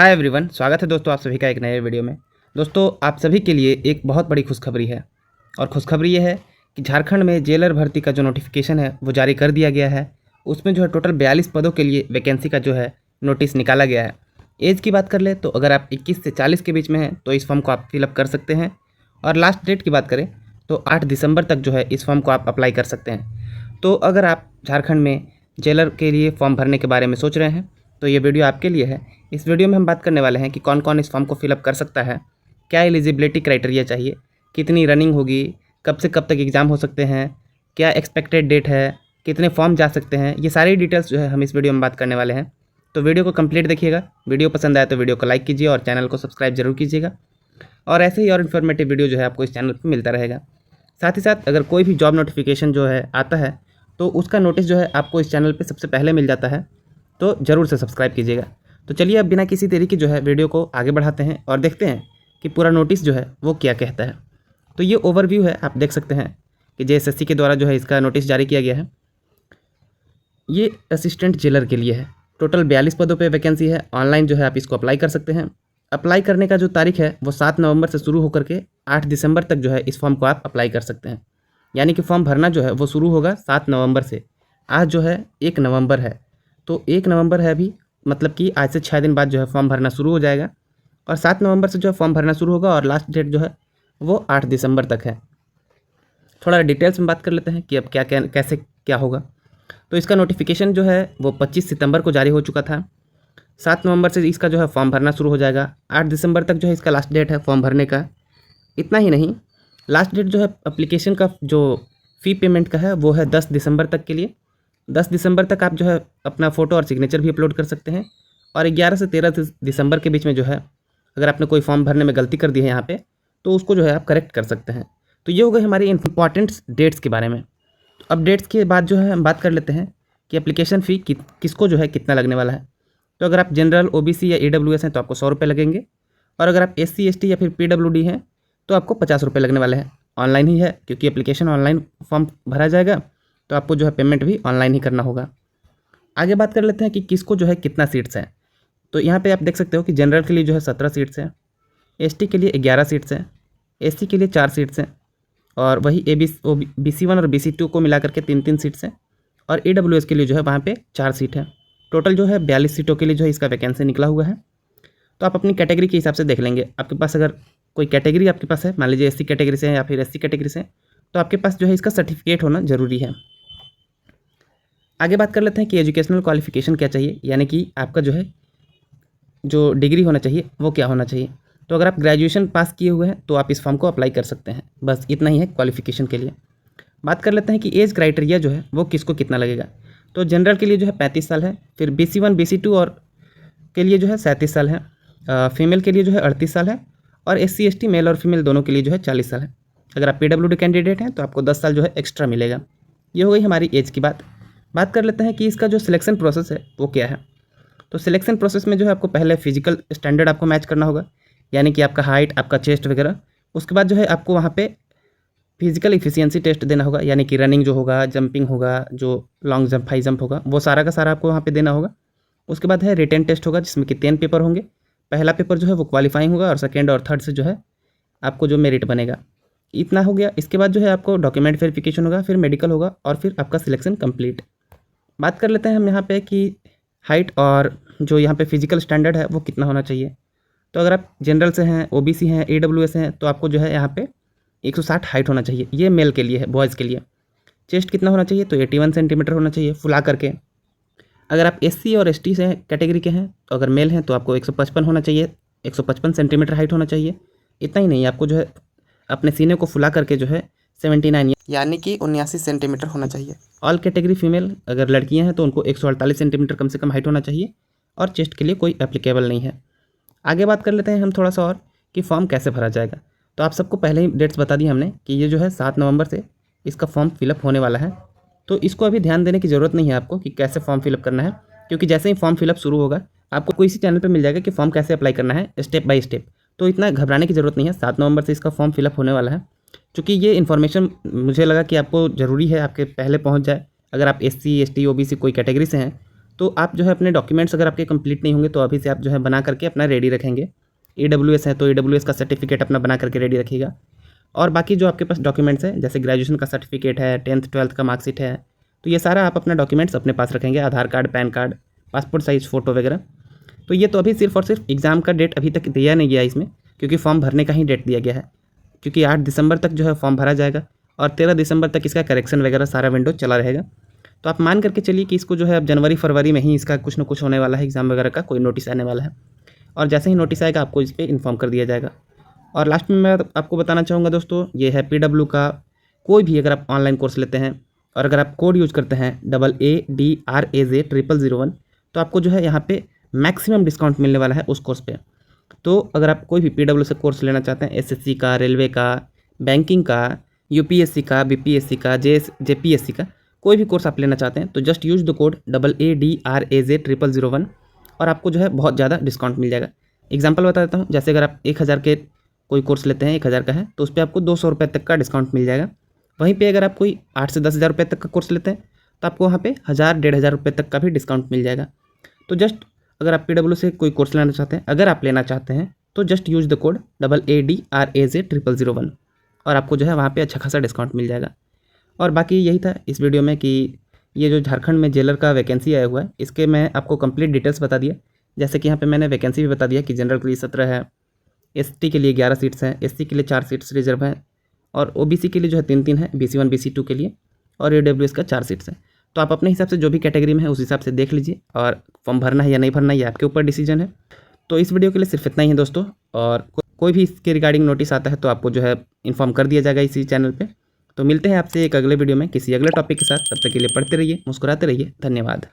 Hi everyone, स्वागत है दोस्तों आप सभी का एक नए वीडियो में। दोस्तों आप सभी के लिए एक बहुत बड़ी खुशखबरी है और खुशखबरी ये है कि झारखंड में जेलर भर्ती का जो नोटिफिकेशन है वो जारी कर दिया गया है। उसमें जो है टोटल 42 पदों के लिए वैकेंसी का जो है नोटिस निकाला गया है। एज की बात कर ले तो अगर आप 21 से 40 के बीच में हैं तो इस फॉर्म को आप फिलअप कर सकते हैं। और लास्ट डेट की बात करें तो 8 दिसंबर तक जो है इस फॉर्म को आप अप्लाई कर सकते हैं। तो अगर आप झारखंड में जेलर के लिए फॉर्म भरने के बारे में सोच रहे हैं तो ये वीडियो आपके लिए है। इस वीडियो में हम बात करने वाले हैं कि कौन कौन इस फॉर्म को फिलअप कर सकता है, क्या एलिजिबिलिटी क्राइटेरिया चाहिए, कितनी रनिंग होगी, कब से कब तक एग्ज़ाम हो सकते हैं, क्या एक्सपेक्टेड डेट है, कितने फॉर्म जा सकते हैं, ये सारी डिटेल्स जो है हम इस वीडियो में बात करने वाले हैं। तो वीडियो को कंप्लीट देखिएगा। वीडियो पसंद आए तो वीडियो को लाइक कीजिए और चैनल को सब्सक्राइब जरूर कीजिएगा। और ऐसे ही और इन्फॉर्मेटिव वीडियो जो है आपको इस चैनल पर मिलता रहेगा। साथ ही साथ अगर कोई भी जॉब नोटिफिकेशन जो है आता है तो उसका नोटिस जो है आपको इस चैनल पर सबसे पहले मिल जाता है, तो ज़रूर से सब्सक्राइब कीजिएगा। तो चलिए अब बिना किसी देरी की जो है वीडियो को आगे बढ़ाते हैं और देखते हैं कि पूरा नोटिस जो है वो क्या कहता है। तो ये ओवरव्यू है, आप देख सकते हैं कि जेएसएससी के द्वारा जो है इसका नोटिस जारी किया गया है। ये असिस्टेंट जेलर के लिए है। टोटल 42 पदों पे वैकेंसी है। ऑनलाइन जो है आप इसको अप्लाई कर सकते हैं। अप्लाई करने का जो तारीख है वो 7 नवंबर से शुरू होकर के 8 दिसंबर तक जो है इस फॉर्म को आप अप्लाई कर सकते हैं। यानी कि फॉर्म भरना जो है वो शुरू होगा 7 नवंबर से। आज जो है 1 नवंबर है, तो 1 नवंबर है अभी, मतलब कि आज से 6 दिन बाद जो है फॉर्म भरना शुरू हो जाएगा। और 7 नवंबर से जो है फॉर्म भरना शुरू होगा और लास्ट डेट जो है वो 8 दिसंबर तक है। थोड़ा डिटेल्स में बात कर लेते हैं कि अब क्या कैसे क्या होगा। तो इसका नोटिफिकेशन जो है वो 25 सितंबर को जारी हो चुका था। 7 नवंबर से इसका जो है फॉर्म भरना शुरू हो जाएगा। 8 दिसंबर तक जो है इसका लास्ट डेट है फॉर्म भरने का। इतना ही नहीं, लास्ट डेट जो है एप्लीकेशन का जो फ़ी पेमेंट का है वो है 10 दिसंबर तक के लिए। 10 दिसंबर तक आप जो है अपना फ़ोटो और सिग्नेचर भी अपलोड कर सकते हैं। और 11 से 13 दिसंबर के बीच में जो है अगर आपने कोई फॉर्म भरने में गलती कर दी है यहाँ पे, तो उसको जो है आप करेक्ट कर सकते हैं। तो ये हो गई हमारी इंपॉर्टेंट डेट्स के बारे में। तो अब डेट्स के बाद जो है हम बात कर लेते हैं कि एप्लीकेशन फ़ी किसको जो है कितना लगने वाला है। तो अगर आप जनरल, ओबीसी या ईडब्ल्यूएस हैं तो आपको 100 रुपये लगेंगे। और अगर आप एससी, एसटी या फिर पीडब्ल्यूडी हैं तो आपको 50 रुपये लगने वाले हैं। ऑनलाइन ही है, क्योंकि एप्लीकेशन ऑनलाइन फॉर्म भरा जाएगा, तो आपको जो है पेमेंट भी ऑनलाइन ही करना होगा। आगे बात कर लेते हैं कि किसको जो है कितना सीट्स हैं। तो यहाँ पे आप देख सकते हो कि जनरल के लिए जो है 17 सीट्स हैं, एसटी के लिए 11 सीट्स हैं, एससी के लिए 4 सीट्स हैं, और वही BC1 और BC2 को मिला करके 3-3 सीट्स हैं, और ईडब्ल्यूएस के लिए जो है वहाँ पे 4 सीट है। टोटल जो है 42 सीटों के लिए जो है इसका वैकेंसी निकला हुआ है। तो आप अपनी कैटेगरी के हिसाब से देख लेंगे। आपके पास अगर कोई कैटेगरी आपके पास है, मान लीजिए एससी कैटेगरी से है या फिर एससी कैटेगरी से, तो आपके पास जो है इसका सर्टिफिकेट होना ज़रूरी है। आगे बात कर लेते हैं कि एजुकेशनल क्वालिफिकेशन क्या चाहिए, यानी कि आपका जो है जो डिग्री होना चाहिए वो क्या होना चाहिए। तो अगर आप ग्रेजुएशन पास किए हुए हैं तो आप इस फॉर्म को अप्लाई कर सकते हैं। बस इतना ही है क्वालिफिकेशन के लिए। बात कर लेते हैं कि एज क्राइटेरिया जो है वो किसको कितना लगेगा। तो जनरल के लिए जो है 35 साल है, फिर BC1 BC2 और के लिए जो है 37 साल है, फीमेल के लिए जो है 38 साल है, और SC ST मेल और फीमेल दोनों के लिए जो है 40 साल है। अगर आप PWD कैंडिडेट हैं तो आपको 10 साल जो है एक्स्ट्रा मिलेगा। ये हो गई हमारी एज की बात कर लेते हैं कि इसका जो सिलेक्शन प्रोसेस है वो क्या है। तो सिलेक्शन प्रोसेस में जो है आपको पहले फिजिकल स्टैंडर्ड आपको मैच करना होगा, यानी कि आपका हाइट, आपका चेस्ट वगैरह। उसके बाद जो है आपको वहाँ पे फिजिकल इफिशियंसी टेस्ट देना होगा, यानी कि रनिंग जो होगा, जंपिंग होगा, जो लॉन्ग जंप, हाई जंप होगा, वो सारा का सारा आपको वहाँ पे देना होगा। उसके बाद है रिटन टेस्ट होगा, जिसमें कि 10 पेपर होंगे। पहला पेपर जो है वो क्वालिफाइंग होगा और सेकेंड और थर्ड से जो है आपको जो मेरिट बनेगा। इतना हो गया। इसके बाद जो है आपको डॉक्यूमेंट वेरिफिकेशन होगा, फिर मेडिकल होगा और फिर आपका सिलेक्शन कंप्लीट। बात कर लेते हैं हम यहाँ पे कि हाइट और जो यहाँ पे फिजिकल स्टैंडर्ड है वो कितना होना चाहिए। तो अगर आप जनरल से हैं, ओबीसी हैं, ईडब्ल्यूएस हैं, तो आपको जो है यहाँ पे 160 हाइट होना चाहिए। ये मेल के लिए है, बॉयज़ के लिए। चेस्ट कितना होना चाहिए, तो 81 सेंटीमीटर होना चाहिए फुला करके। अगर आप एससी और एसटी से कैटेगरी के हैं, तो अगर मेल हैं तो आपको 155 होना चाहिए, 155 सेंटीमीटर हाइट होना चाहिए। इतना ही नहीं, आपको जो है अपने सीने को फुला करके जो है 79 यानी कि 79 सेंटीमीटर होना चाहिए। ऑल कैटेगरी फीमेल अगर लड़कियां हैं तो उनको 148 सेंटीमीटर कम से कम हाइट होना चाहिए, और चेस्ट के लिए कोई एप्लीकेबल नहीं है। आगे बात कर लेते हैं हम थोड़ा सा और कि फॉर्म कैसे भरा जाएगा। तो आप सबको पहले ही डेट्स बता दी हमने कि ये जो है 7 नवंबर से इसका फॉर्म फिलअप होने वाला है। तो इसको अभी ध्यान देने की ज़रूरत नहीं है आपको कि कैसे फॉर्म फिलअप करना है, क्योंकि जैसे ही फॉर्म फिलअप शुरू होगा आपको कोई सी चैनल पर मिल जाएगा कि फॉर्म कैसे अप्लाई करना है स्टेप बाय स्टेप। तो इतना घबराने की ज़रूरत नहीं है। 7 नवंबर से इसका फॉर्म फिलअप होने वाला है। चूँकि ये इन्फॉर्मेशन मुझे लगा कि आपको ज़रूरी है, आपके पहले पहुँच जाए। अगर आप SC ST OBC कोई कैटेगरी से हैं तो आप जो है अपने डॉक्यूमेंट्स अगर आपके कंप्लीट नहीं होंगे तो अभी से आप जो है बना करके अपना रेडी रखेंगे। AWS है तो AWS का सर्टिफिकेट अपना बना करके रेडी रखिएगा। और बाकी जो आपके पास डॉक्यूमेंट्स हैं जैसे ग्रेजुएशन का सर्टिफिकेट है, 10th 12th का मार्कशीट है, तो ये सारा आप अपना डॉक्यूमेंट्स अपने पास रखेंगे, Aadhaar card, PAN card, passport size photo वगैरह। तो ये तो अभी सिर्फ और सिर्फ एग्ज़ाम का डेट अभी तक दिया नहीं गया इसमें, क्योंकि फॉर्म भरने का ही डेट दिया गया है, क्योंकि 8 दिसंबर तक जो है फॉर्म भरा जाएगा और 13 दिसंबर तक इसका करेक्शन वगैरह सारा विंडो चला रहेगा। तो आप मान करके चलिए कि इसको जो है अब जनवरी फरवरी में ही इसका कुछ ना कुछ होने वाला है, एग्ज़ाम वगैरह का कोई नोटिस आने वाला है, और जैसे ही नोटिस आएगा आपको इस पर इन्फॉर्म कर दिया जाएगा। और लास्ट में मैं आपको बताना चाहूँगा दोस्तों, ये है PW का कोई भी अगर आप ऑनलाइन कोर्स लेते हैं और अगर आप कोड यूज़ करते हैं AADRAJ0001, तो आपको जो है यहाँ पे मैक्सिमम डिस्काउंट मिलने वाला है उस कोर्स पे। तो अगर आप कोई भी PW से कोर्स लेना चाहते हैं, SSC का, रेलवे का, बैंकिंग का, UPSC का, BPSC का, JPSC का, कोई भी कोर्स आप लेना चाहते हैं तो just use the code AADRAJ0001 और आपको जो है बहुत ज़्यादा डिस्काउंट मिल जाएगा। एग्जाम्पल बता देता हूँ, जैसे अगर आप 1000 के कोई कोर्स लेते हैं, 1000 का है तो उस पर आपको 200 रुपये तक का डिस्काउंट मिल जाएगा। वहीं पे अगर आप कोई 8 से 10,000 रुपये तक का कोर्स लेते हैं तो आपको वहाँ पे 1000-1500 रुपये तक का भी डिस्काउंट मिल जाएगा। तो जस्ट अगर आप PW से कोई कोर्स लेना चाहते हैं, अगर आप लेना चाहते हैं तो just use the code AADRAJ0001 और आपको जो है वहाँ पे अच्छा खासा डिस्काउंट मिल जाएगा। और बाकी यही था इस वीडियो में कि ये जो झारखंड में जेलर का वैकेंसी आया हुआ है, इसके मैं आपको कंप्लीट डिटेल्स बता दिया। जैसे कि यहाँ पे मैंने वैकेंसी भी बता दिया कि जनरल के लिए 17 है, ST के लिए 11 सीट्स हैं, SC के लिए 4 सीट्स रिजर्व हैं और OBC के लिए जो है 3-3 है, BC1 BC2 के लिए, और AWS का 4 सीट्स हैं। तो आप अपने हिसाब से जो भी कैटेगरी में है उस हिसाब से देख लीजिए और फॉर्म भरना है या नहीं भरना है ये आपके ऊपर डिसीजन है। तो इस वीडियो के लिए सिर्फ इतना ही है दोस्तों, और कोई भी इसके रिगार्डिंग नोटिस आता है तो आपको जो है इन्फॉर्म कर दिया जाएगा इसी चैनल पे। तो मिलते हैं आपसे एक अगले वीडियो में किसी अगले टॉपिक के साथ। तब तक के लिए पढ़ते रहिए, मुस्कुराते रहिए। धन्यवाद।